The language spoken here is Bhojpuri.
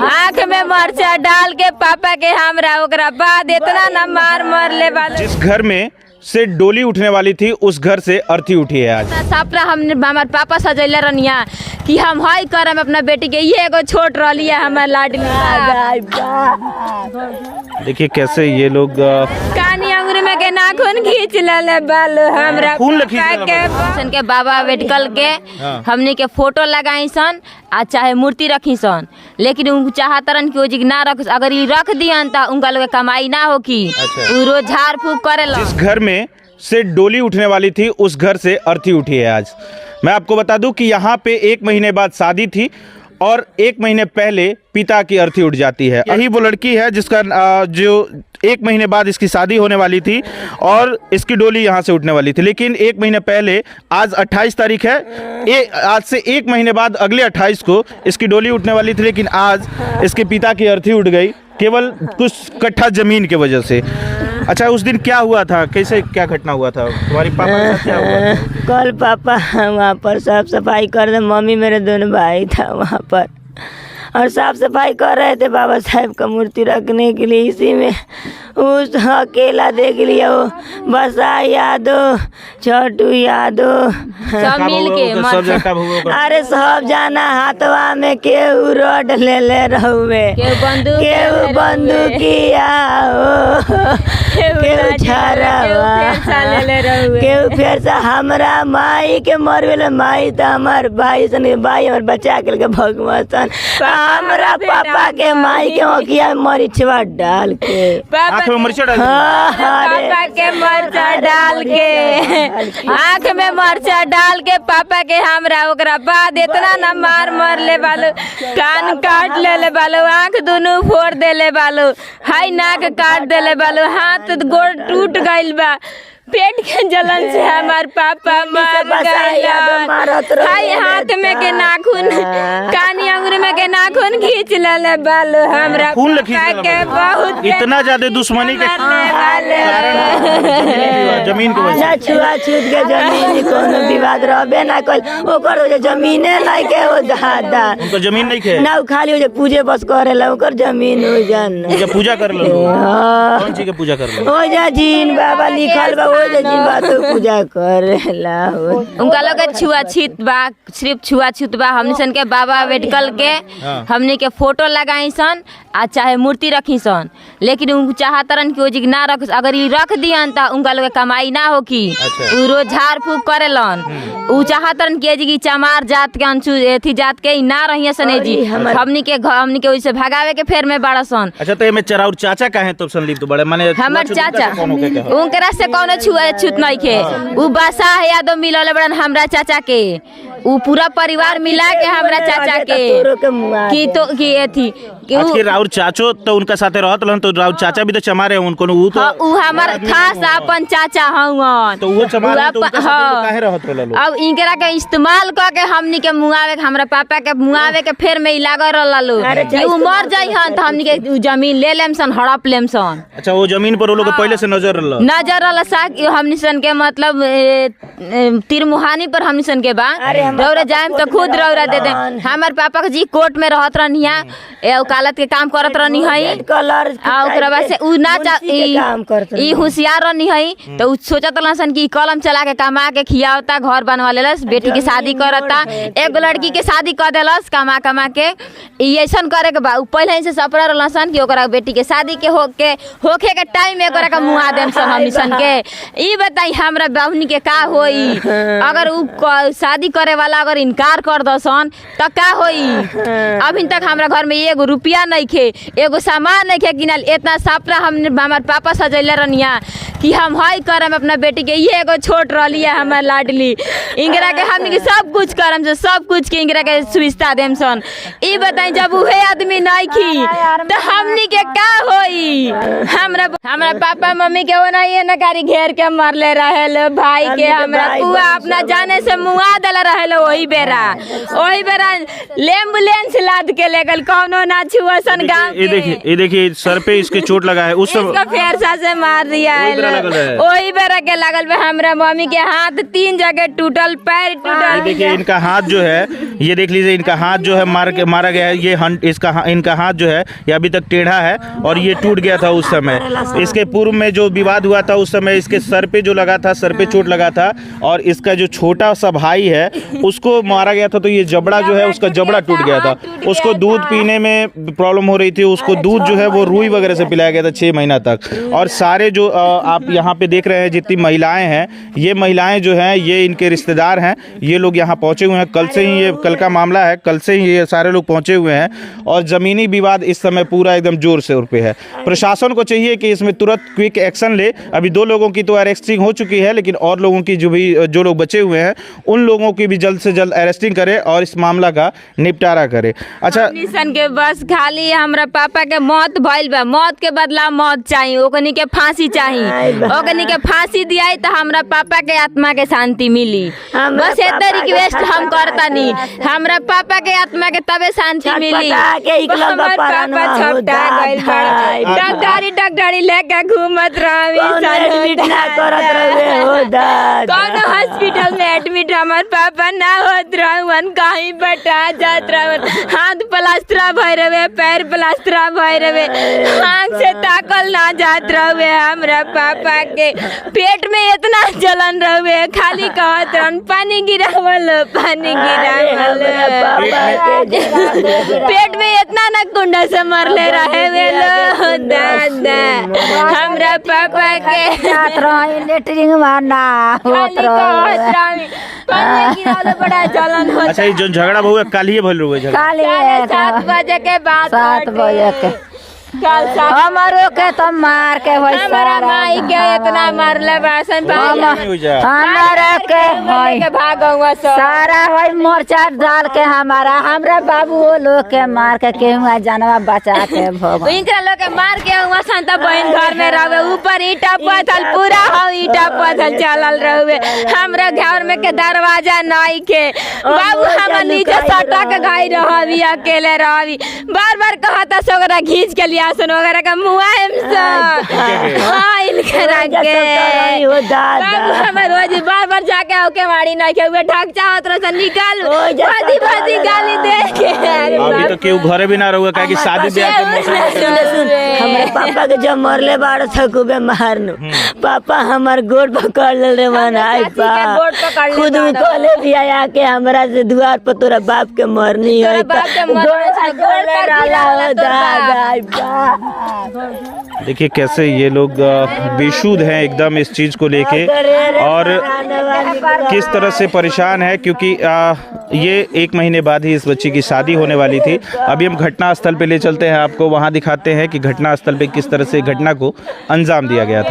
आँख में मरचा डाल के पापा के हमरा ओकरा बाद इतना न मार ले वाले। जिस घर में से डोली उठने वाली थी उस घर से अर्थी उठी है आज। सपना हमने हमारे पापा सजैले रनिया कि हम हई करम अपना बेटी के, ये एगो छोट रही है हमारे लाडली। देखिए कैसे ये लोग कानी अंगुरी में के नाखून खींच ले बालो हमरा के बाबा मेडिकल के हमने के फोटो लगाई सन आ चाहे मूर्ति रखी सन, लेकिन उनको चाहतरन कि ओजी ना रख, अगर ये रख दियन त उनका लोग कमाई ना हो की रोज झाड़ फूक करेला। जिस घर में से डोली उठने वाली थी उस घर से अर्थी उठी है आज। मैं आपको बता दूं कि यहाँ पे 1 महीने बाद शादी थी और 1 महीने पहले पिता की अर्थी उठ जाती है। यही वो लड़की है जिसका जो 1 महीने बाद इसकी शादी होने वाली थी और इसकी डोली यहाँ से उठने वाली थी, लेकिन 1 महीने पहले आज 28 तारीख है, आज से 1 महीने बाद अगले 28 को इसकी डोली उठने वाली थी, लेकिन आज इसके पिता की अर्थी उठ गई केवल कुछ कट्ठा जमीन की वजह से। अच्छा, उस दिन क्या हुआ था, कैसे क्या घटना हुआ था, तुम्हारी पापा के साथ क्या हुआ था? कल पापा वहाँ पर साफ सफाई कर रहे, मम्मी मेरे दोनों भाई था वहाँ पर और साफ सफाई कर रहे थे बाबा साहब का मूर्ति रखने के लिए। इसी में उस अकेला देख लिया वो बसा यादव, छोटू यादव सब मिल के अरे सब जाना हाथवा में केहू रोड ले रहुए, केहू बंदूकिया केहू छारा केहू फिर से हमरा माई के मरवेले। माई तो हमार भाई सन, भाई हमार बचा के भगवान हमरा पापा के माई के ओकिया मरीचवा डाल के आँख में मरचा डाल पापा के मरचा डाल के आँख में मरचा डाल के पापा के हमरा ओकरा बाद इतना न मार ले बालो, कान काट ले बालो, आँख दोनों फोड़ दे बालो, हाई नाक काट दे बालो, हाथ गोड़ टूट गइल बा, पेट के जलन से हमार पापा मर गए। हाई हाथ में के नाखून, कानी अंगुरी में के नाखून खींच ले बालो हमरा खून के बहुत इतना ज्यादा दुश्मनी के जमीन के वजह छुआछूत के जमीन कोनो विवाद रहबे ना कल, ओकर जमीने नहीं के हो दादा, उनका जमीन नहीं खे ना खाली हो पूजे बस करेला, ओकर जमीन हो जान पूजा कर लो। कौन चीज के पूजा कर लो? हो जा जीन बाबा लिखल बा, हो जा जीन बात पूजा करेला। उनका लोग छुआछूत बा, सिर्फ छुआछूत बा। हमनी सन के बाबा मेडिकल के हमनी के फोटो लगाई सन आ चाहे मूर्ति रखी सन, लेकिन उनको चाहतरन कि ओजी ना रख, अगर ये रख दियन त उनका लोग कमाई ना हो की रोज झाड़ फूक करेलन। उ चाहतरन कि जी चमार जात के अंशु एथी जात के ना रहिए सने जी, हमनी के ओइसे भगावे के फेर में बड़ा सन। अच्छा, तो एमे चराउर चाचा काहे तो संलिप्त तो बड़े माने हमर चाचा उनकरा से कोनो छूत नहीं खे, उ बासा है यादव मिलल बड़न हमरा चाचा के, उ पूरा परिवार मिला के हमरा चाचा के की तो की एथी आज के राउर चाचो तो उनका साथे रहत रहन, तो राउर चाचा भी तो चमारे हैं उनको, उ तो उ हमर खास अपन चाचा हवन, तो वो चमारे तो उनका साथे काहे रहत रहल। अब इनकरा के इस्तेमाल क के हमनी के मुआवे, हमरा पापा के मुआवे के फेर में लागल रहललो कि उ मर जाई हन त हमनी के जमीन ले लेम सन, हड़प लेम सन। अच्छा, वो जमीन पर वो लोग पहले से नजर रहल सा हमनी सन के मतलब तिरमुहानी पर हमनी सन के बा, रौरा जाएम तो खुद रौरा दे दे। हमार पापा जी कोर्ट में रहत रहनिया, वकालत के काम करत रहनी है, ओकरा बाद से उ ना ई होशियार रहनी है, तो उ सोचत रहसन कि कलम चला के कमा के खियावता, घर बनवा लेलस, बेटी की शादी करता, एगो लड़की के शादी कर देलस कमा के। ऐसन करे के बा उ पहले से सपरा रहसन कि ओकरा बेटी के शादी के होखे के टाइम में ओकरा के मुआ देम सन हमनी सन के। ई बताई हमरा बाहुनी के का होई, अगर उ शादी करे वाला अगर इनकार कर दसन त का होई। अभी तक हमरा घर में एगो रुपया नहीं खे, एगो सामान नहीं खे किनल। इतना सपना हमने हमार पापा सजैले रनिया कि हम हई करम अपना बेटी के, ये एगो छोट रही है हमार लाडली, इंगरा के हमनी के सब कुछ करम से सब कुछ के इंगरा के सुविस्ता देम सन। ई बताई जब उहे आदमी नहीं खी तो हमनी के का होई। हमरा पापा मम्मी के वो नहीं है ना गाड़ी घेर के मरले रहे भाई के, हमरा बुआ अपना जाने से मुआ देले रहे गल वही बेरा एम्बुलेंस लाद के ले गल कौनो ना छुअसन गाँव ये देखिए सर पे इसके चोट लगा है। उस समय फेरसा से मार दिया है वही बेरा के लागल बे। हमरा मम्मी के हाथ 3 जगह टूटल, पैर टूटल। देखिए इनका हाथ जो है, ये देख लीजिए, इनका हाथ जो है मारा गया है। ये इनका हाथ जो है ये अभी तक टेढ़ा है और ये टूट गया था उस समय। इसके पूर्व में जो विवाद हुआ था उस समय इसके सर पे जो लगा था, सर पे चोट लगा था और इसका जो छोटा सा भाई है उसको मारा गया था। तो ये जबड़ा जो है उसका जबड़ा टूट गया था। उसको दूध पीने में प्रॉब्लम हो रही थी, उसको दूध जो है वो रुई वगैरह से पिलाया गया था 6 महीना तक। और सारे जो आप यहाँ पे देख रहे हैं जितनी महिलाएं हैं, ये महिलाएं जो हैं ये इनके रिश्तेदार हैं। ये लोग यहाँ पहुँचे हुए हैं, कल से ही, ये कल का मामला है, कल से ही ये सारे लोग पहुँचे हुए हैं। और ज़मीनी विवाद इस समय पूरा एकदम जोर शोर पे है। प्रशासन को चाहिए कि इसमें तुरंत क्विक एक्शन ले। अभी 2 लोगों की तो अरेस्टिंग हो चुकी है, लेकिन और लोगों की जो लोग बचे हुए हैं उन लोगों की भी जल्द से जल्द अरेस्टिंग करे और इस मामला का निपटारा करे। अच्छा, के बस खाली हमरा पापा के मौत भइल बा, मौत के बदला मौत चाहिए, ओकनी के फांसी चाहिए, ओकनी के फांसी दियाई तो हमरा पापा के आत्मा के शांति मिली। बस इतना रिक्वेस्ट हम करता नहीं, हमरा पापा के आत्मा के तबे शांति मिली। हमर पापा छपटा गइल बा, डॉक्टरी लेके घूमत रही, कौन हॉस्पिटल में एडमिट हमर पापा ना होत रहन, कहीं बटा जात रहन, हाथ प्लास्टरा भय रहे, पैर प्लास्टरा भय रहे, आँख से ताकल ना जात रहे। हमरा पापा के पेट में इतना जलन रहे, खाली कहत रहन पानी गिरावल, पानी गिरावल। पेट में इतना न कुंडा से मरले रहे वे लोग दादा। हमरा पापा के लेटरिंग मारना बड़ा जलन होता। अच्छा, ये जो झगड़ा बहु कल ही भल रहा है, 7 बजे के बाद, 7 बजे के हमारो के तो मार के हमारा माई के इतना मारले बासन हमारा के भागवा सारा है मोर्चा डाल के हमरा बाबू लोग के मार के केहुआ जानवा बचा के भोग इनकरा लोग के मार के हुआ सन त बहन घर में रहवे, ऊपर ईटा पत्थर पूरा हो ईटा पत्थर चलल रहवे। हमरा घर में के दरवाजा नहीं के बाबू, हम नीचे सटा के गाई रहवी, अकेले रहवी। बार कहता सोगरा खींच के लिया सन वगैरह का मुआयम हाँ इनकरा के बाबू हम रोज बार जाके ओके मारी नहीं के ढक चाहत रह निकाल भादी गाली दे के। अभी तो केहू घरे भी ना रहुआ काहे कि शादी ब्याह के मौसम। हमारे पापा के जब मरले बाड़ थकूबे मारनु, पापा हमार गोड़ पकड़ ले रे मनाई पा खुद उतले भी आया के हमरा से द्वार पर तोरा बाप के मरनी है देखिए कैसे ये लोग बेसुध हैं एकदम इस चीज़ को लेके और किस तरह से परेशान है, क्योंकि ये 1 महीने बाद ही इस बच्ची की शादी होने वाली थी। अभी हम घटना स्थल पे ले चलते हैं, आपको वहाँ दिखाते हैं कि घटना स्थल पे किस तरह से घटना को अंजाम दिया गया था।